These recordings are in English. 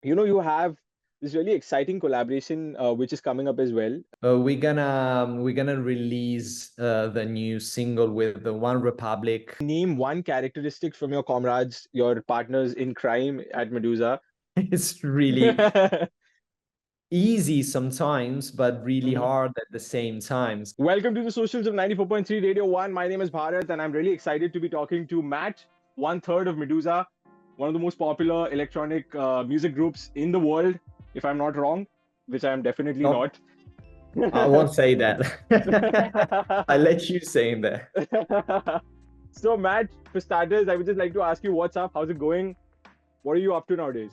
You have this really exciting collaboration which is coming up as well. We're gonna release the new single with the One Republic. Name one characteristic from your comrades, your partners in crime at Meduza. It's really easy sometimes, but really Mhm. hard at the same time. Welcome to the socials of 94.3 Radio 1. My name is Bharat, and I'm really excited to be talking to Matt, one third of Meduza, one of the most popular electronic music groups in the world, if I'm not wrong, which I'm definitely No, not. I won't say that. I let you saying that. So, Matt, for starters, I would just like to ask you what's up? How's it going? What are you up to nowadays?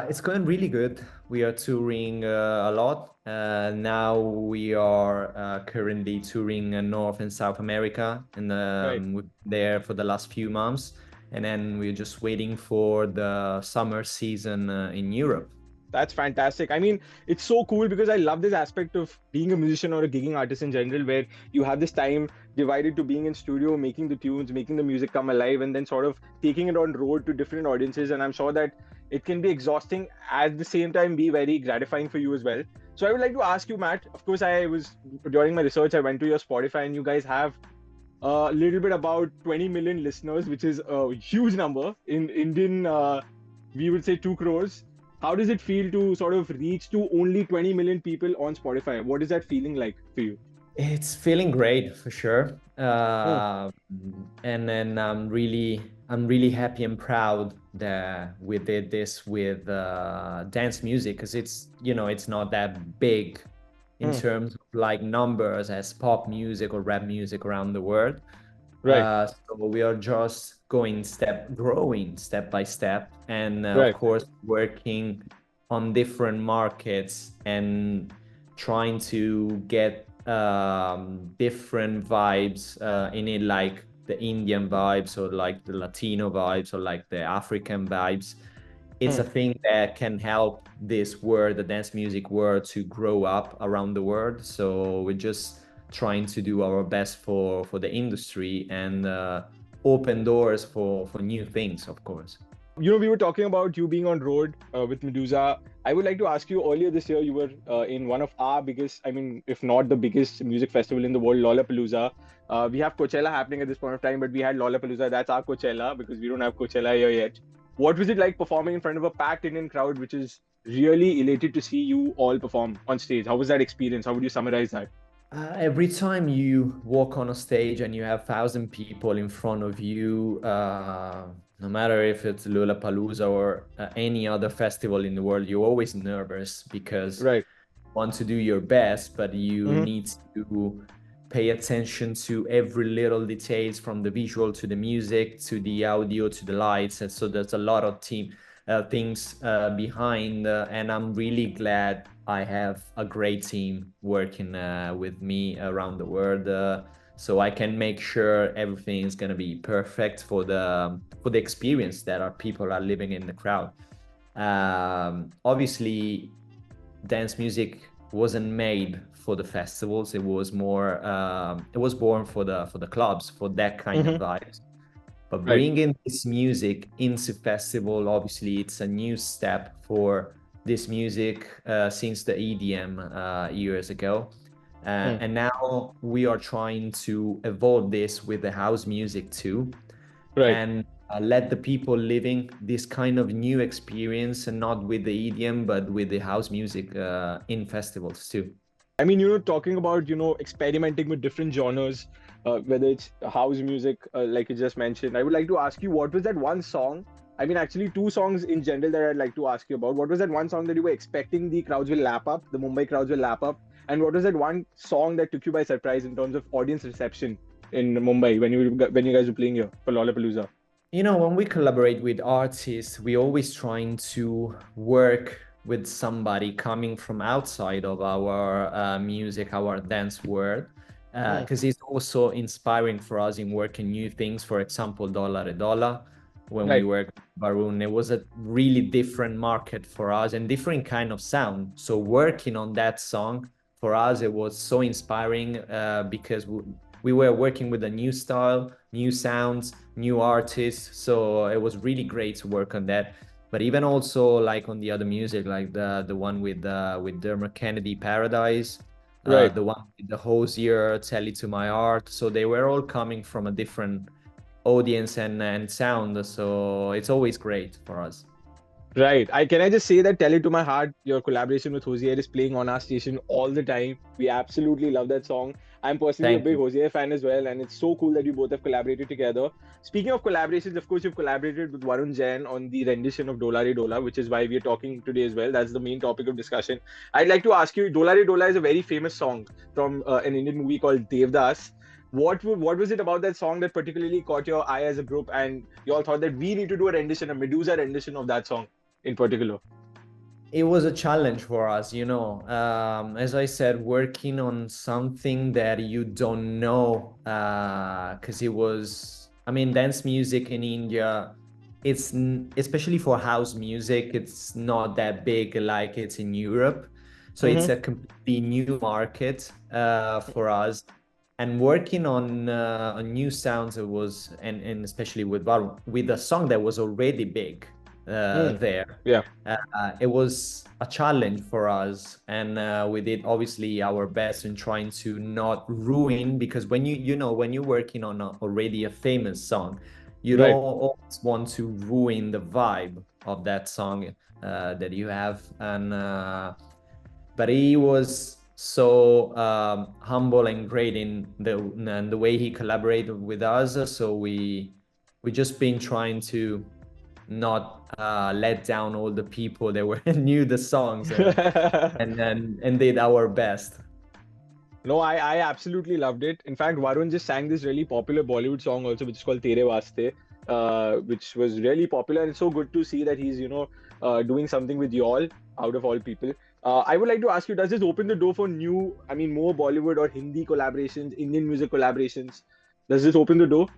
It's going really good. We are touring a lot. Now we are currently touring North and South America, and Right. we've been there for the last few months. And then we're just waiting for the summer season in Europe. That's fantastic. I mean, it's so cool because I love this aspect of being a musician or a gigging artist in general, where you have this time divided to being in studio, making the tunes, making the music come alive, and then sort of taking it on road to different audiences. And I'm sure that it can be exhausting at the same time be very gratifying for you as well. So I would like to ask you, Matt. Of course, I was during my research, I went to your Spotify, and you guys have a little bit about 20 million listeners, which is a huge number in Indian. We would say 2 crores. How does it feel to sort of reach to only 20 million people on Spotify? What is that feeling like for you? It's feeling great for sure. Hmm. And then I'm really happy and proud that we did this with dance music because it's not that big in Hmm. terms of like numbers as pop music or rap music around the world. Right, So we are just growing step by step, and of right. course working on different markets and trying to get different vibes in it, like the Indian vibes or like the Latino vibes or like the African vibes. It's Hmm. a thing that can help this world, the dance music world, to grow up around the world. So we're just trying to do our best for the industry and open doors for new things, of course. We were talking about you being on road with Meduza. I would like to ask you earlier this year, you were in one of our biggest, I mean, if not the biggest music festival in the world, Lollapalooza. We have Coachella happening at this point of time, but we had Lollapalooza. That's our Coachella because we don't have Coachella here yet. What was it like performing in front of a packed Indian crowd, which is really elated to see you all perform on stage? How was that experience? How would you summarize that? Every time you walk on a stage and you have 1,000 people in front of you, no matter if it's Lollapalooza or any other festival in the world, you're always nervous because Right. you want to do your best, but you Hmm. need to pay attention to every little details from the visual to the music to the audio to the lights. And so there's a lot of things behind, and I'm really glad I have a great team working with me around the world, so I can make sure everything is gonna be perfect for the experience that our people are living in the crowd. Obviously, dance music wasn't made for the festivals. It was born for the clubs, for that kind of Hmm. vibes. But Right. bringing this music into festival, obviously, it's a new step for this music since the EDM years ago. Hmm. And now we are trying to evolve this with the house music too, Right. and let the people living this kind of new experience, and not with the EDM, but with the house music in festivals too. I mean, talking about, experimenting with different genres, whether it's house music, like you just mentioned, I would like to ask you, what was that one song? I mean, actually, two songs in general that I'd like to ask you about. What was that one song that you were expecting the crowds will lap up, the Mumbai crowds will lap up? And what was that one song that took you by surprise in terms of audience reception in Mumbai when you guys were playing here for Lollapalooza? When we collaborate with artists, we always trying to work with somebody coming from outside of our music, our dance world, Hmm. because it's also inspiring for us in working new things. For example, Dola Re Dola, when we Right. worked with Varun, it was a really different market for us and different kind of sound. So working on that song for us, it was so inspiring because we were working with a new style, new sounds, new artists. So it was really great to work on that. But even also like on the other music, like the one with Dermot Kennedy, Paradise, Right. the one with the Hosier, Tell It to My Heart. So they were all coming from a different audience and sound. So it's always great for us. Right. Can I just say that Tell It to My Heart, your collaboration with Hosier is playing on our station all the time. We absolutely love that song. I'm personally a Thank big you. Hosier fan as well, and it's so cool that you both have collaborated together. Speaking of collaborations, of course, you've collaborated with Varun Jain on the rendition of Dola Re Dola, which is why we are talking today as well. That's the main topic of discussion. I'd like to ask you, Dola Re Dola is a very famous song from an Indian movie called Devdas. What was it about that song that particularly caught your eye as a group, and you all thought that we need to do a rendition, a Meduza rendition of that song in particular? It was a challenge for us, you know. As I said, working on something that you don't know, because it was, I mean, dance music in India, especially for house music, it's not that big like it's in Europe. So it's Mm-hmm. a completely new market for us. And working on new sounds, it was, and especially with with a song that was already big Mm. there. Yeah. It was a challenge for us, and we did obviously our best in trying to not ruin, because when you know when you're working on already a famous song, you don't Right. always want to ruin the vibe of that song that you have. And but he was so humble and great in the way he collaborated with us. So we just been trying to not let down all the people that were knew the songs, and did our best. No, I absolutely loved it. In fact, Varun just sang this really popular Bollywood song also, which is called Tere Vaste, which was really popular. And it's so good to see that he's, doing something with y'all, out of all people. I would like to ask you, does this open the door for new, I mean, more Bollywood or Hindi collaborations, Indian music collaborations? Does this open the door?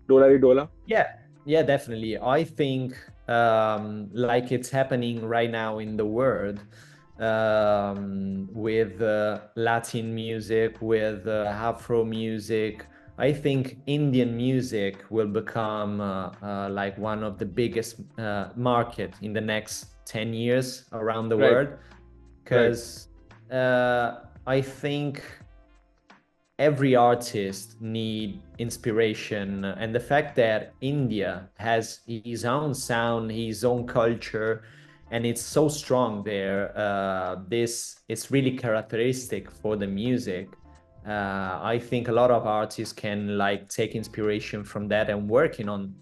Dola Re Dola? Yeah, yeah, definitely. I think like it's happening right now in the world, with Latin music, with Afro music. I think Indian music will become like one of the biggest market in the next 10 years around the Right, world, right, because I think every artist need inspiration, and the fact that India has his own sound, his own culture, and it's so strong there, this is really characteristic for the music. I think a lot of artists can like take inspiration from that and working on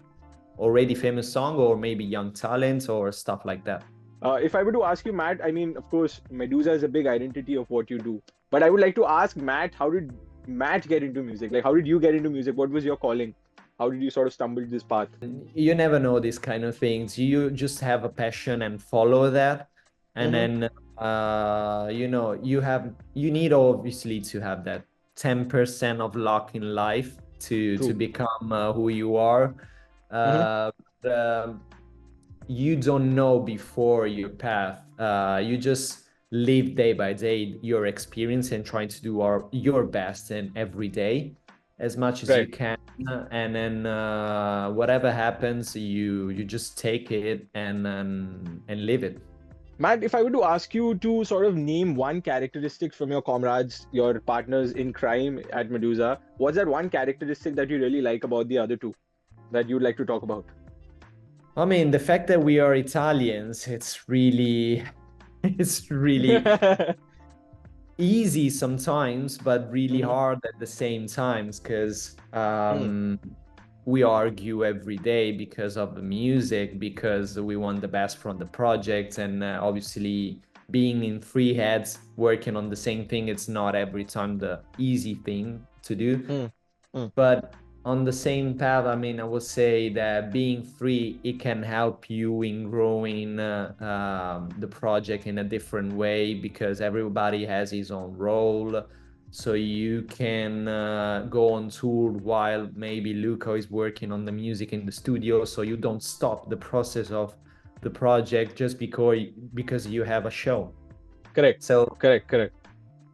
already famous song, or maybe young talents or stuff like that. If I were to ask you, Matt, I mean, of course, Medusa is a big identity of what you do. But I would like to ask Matt, how did Matt get into music? Like, how did you get into music? What was your calling? How did you sort of stumble this path? You never know these kind of things. You just have a passion and follow that. And Mm-hmm. then you know, you need obviously to have that 10% of luck in life to True. become who you are. Mm-hmm. Uh, um, you don't know before your path. You just live day by day your experience and trying to do your best in every day as much as you Right. can. And then whatever happens, you just take it and live it. Matt, if I were to ask you to sort of name one characteristic from your comrades, your partners in crime at Medusa, what's that one characteristic that you really like about the other two that you'd like to talk about? I mean, the fact that we are Italians, it's really it's really easy sometimes, but really Mm-hmm. hard at the same times, because Hmm. we argue every day because of the music, because we want the best from the project, and obviously being in three heads working on the same thing, it's not every time the easy thing to do. Hmm. Hmm. But on the same path, I mean, I would say that being free, it can help you in growing the project in a different way, because everybody has his own role. So you can go on tour while maybe Luca is working on the music in the studio. So you don't stop the process of the project just because you have a show. Correct. So Correct. Correct.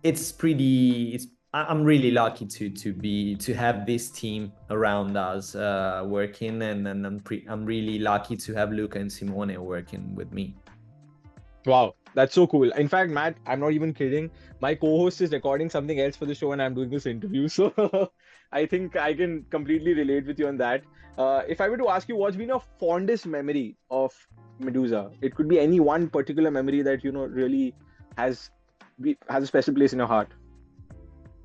it's pretty I'm really lucky to have this team around us working, and I'm really lucky to have Luca and Simone working with me. Wow, that's so cool. In fact, Matt, I'm not even kidding. My co-host is recording something else for the show, and I'm doing this interview. So I think I can completely relate with you on that. If I were to ask you, what's been your fondest memory of Meduza? It could be any one particular memory that really has has a special place in your heart.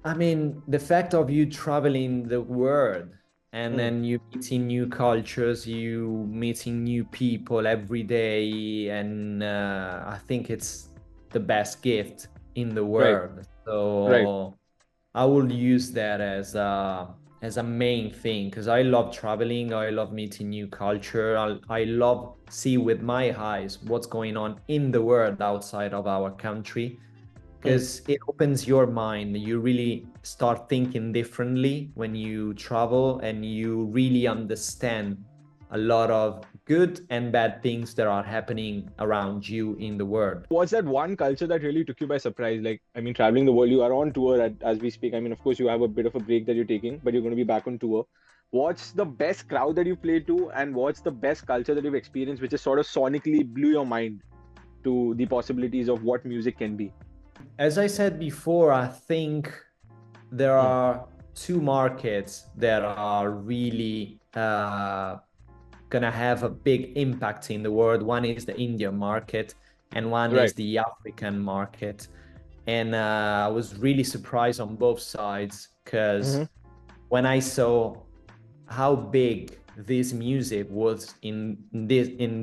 I mean, the fact of you traveling the world and Mm, then you meeting new cultures, you meeting new people every day, and I think it's the best gift in the right, world. right. So I will use that as a main thing because I love traveling. I love meeting new culture. I love see with my eyes what's going on in the world outside of our country Mm. because it opens your mind. You really start thinking differently when you travel and you really understand a lot of good and bad things that are happening around you in the world. What's that one culture that really took you by surprise? Like, I mean, traveling the world, you are on tour as we speak. I mean, of course, you have a bit of a break that you're taking, but you're going to be back on tour. What's the best crowd that you've played to, and what's the best culture that you've experienced, which is sort of sonically blew your mind to the possibilities of what music can be? As I said before, I think there Mm, are two markets that are really gonna have a big impact in the world. One is the Indian market, and one is right. the African market. And I was really surprised on both sides Mm-hmm. because when I saw how big this music was in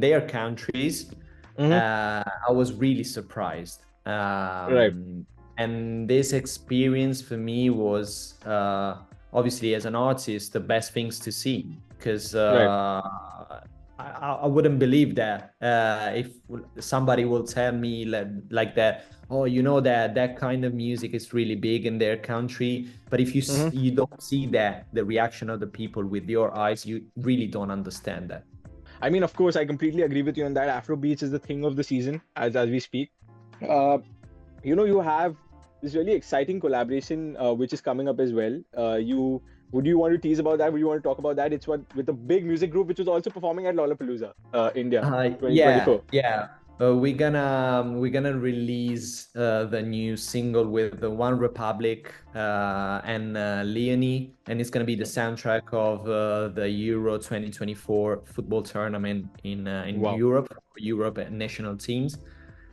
their countries, Mm-hmm. I was really surprised. Right. And this experience for me was obviously as an artist the best things to see because Right. I wouldn't believe that if somebody will tell me like that, oh, you know that that kind of music is really big in their country, but if Mm-hmm. you don't see that the reaction of the people with your eyes, you really don't understand that. I mean, of course, I completely agree with you on that. Afro beats is the thing of the season as we speak. Uh, you have this really exciting collaboration which is coming up as well. You Would you want to tease about that? Would you want to talk about that? It's what with a big music group which was also performing at Lollapalooza, India, Yeah, 2024. yeah. We're gonna release the new single with the One Republic and Leonie, and it's gonna be the soundtrack of the Euro 2024 football tournament in Wow. Europe national teams.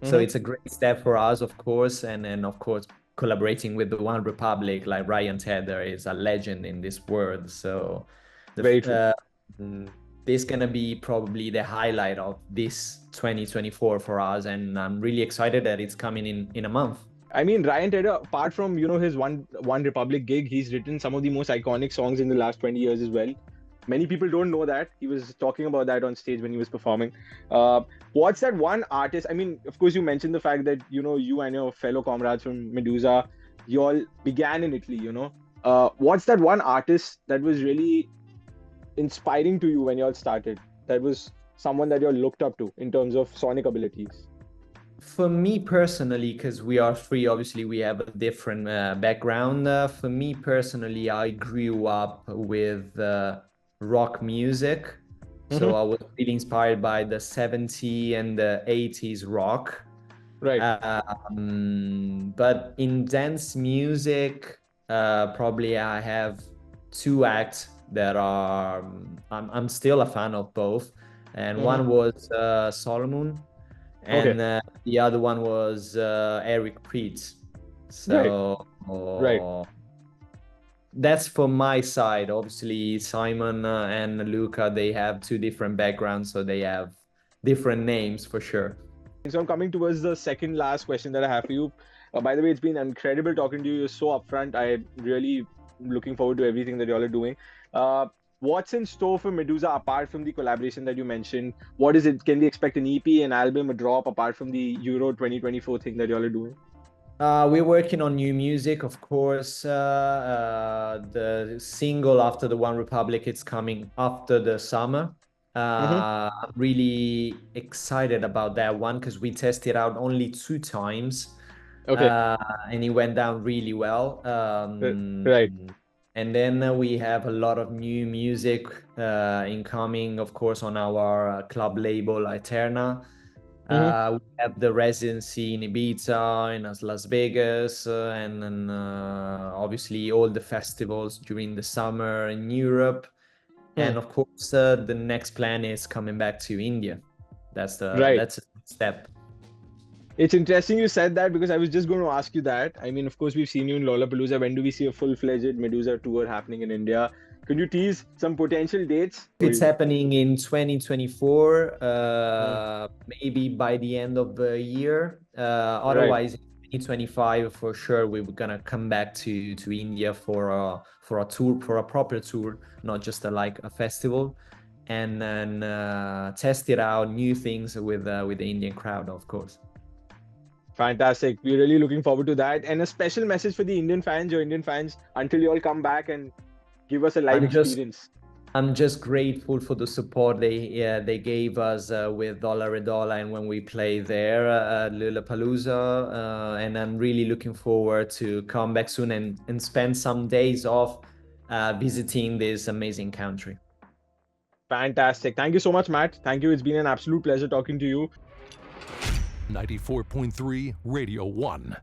So Hmm. it's a great step for us, of course, and of course collaborating with the One Republic like Ryan Tedder is a legend in this world. So the Very true. mm, this gonna be probably the highlight of this 2024 for us, and I'm really excited that it's coming in a month. I mean, Ryan Tedder, apart from his One Republic gig, he's written some of the most iconic songs in the last 20 years as well. Many people don't know that. He was talking about that on stage when he was performing. Uh, what's that one artist? I mean, of course, you mentioned the fact that you and your fellow comrades from Meduza, you all began in Italy. What's that one artist that was really inspiring to you when you all started? That was someone that you all looked up to in terms of sonic abilities. For me personally, because we are three, obviously we have a different background. For me personally, I grew up with rock music. So Hmm. I was really inspired by the 70s and the 80s rock. Right. But in dance music, probably I have two acts that are, I'm still a fan of both. And Hmm. one was Solomon, Okay. and the other one was Eric Priest. Right. So Right. that's for my side. Obviously, Simon and Luca, they have two different backgrounds, so they have different names for sure. So I'm coming towards the second last question that I have for you. By the way, it's been incredible talking to you. You're so upfront. I'm really looking forward to everything that y'all are doing. Uh, what's in store for Meduza apart from the collaboration that you mentioned? What is it? Can we expect an EP, an album, a drop apart from the Euro 2024 thing that y'all are doing? We're working on new music, of course. The single after the One Republic, it's coming after the summer. Mm-hmm. I'm really excited about that one because we tested out only two times. Okay. And it went down really well. Right. And then we have a lot of new music incoming, of course, on our club label Eterna. We have the residency in Ibiza, in Las Vegas, and then obviously all the festivals during the summer in Europe. And of course, the next plan is coming back to India. That's Right. a step. It's interesting you said that because I was just going to ask you that. I mean, of course, we've seen you in Lollapalooza. When do we see a full-fledged Meduza tour happening in India? Could you tease some potential dates? It's happening in 2024, Hmm. maybe by the end of the year. Right. Otherwise, in 2025 for sure, we're gonna come back to India for a tour, for a proper tour, not just like a festival, and then test it out, new things with the Indian crowd, of course. Fantastic. We're really looking forward to that. And a special message for the Indian fans, your Indian fans, until you all come back and give us a live I'm just experience. I'm just grateful for the support they gave us with Dola Re Dola and when we play there at Lollapalooza. And I'm really looking forward to come back soon and spend some days off visiting this amazing country. Fantastic. Thank you so much, Matt. Thank you. It's been an absolute pleasure talking to you. 94.3 Radio 1.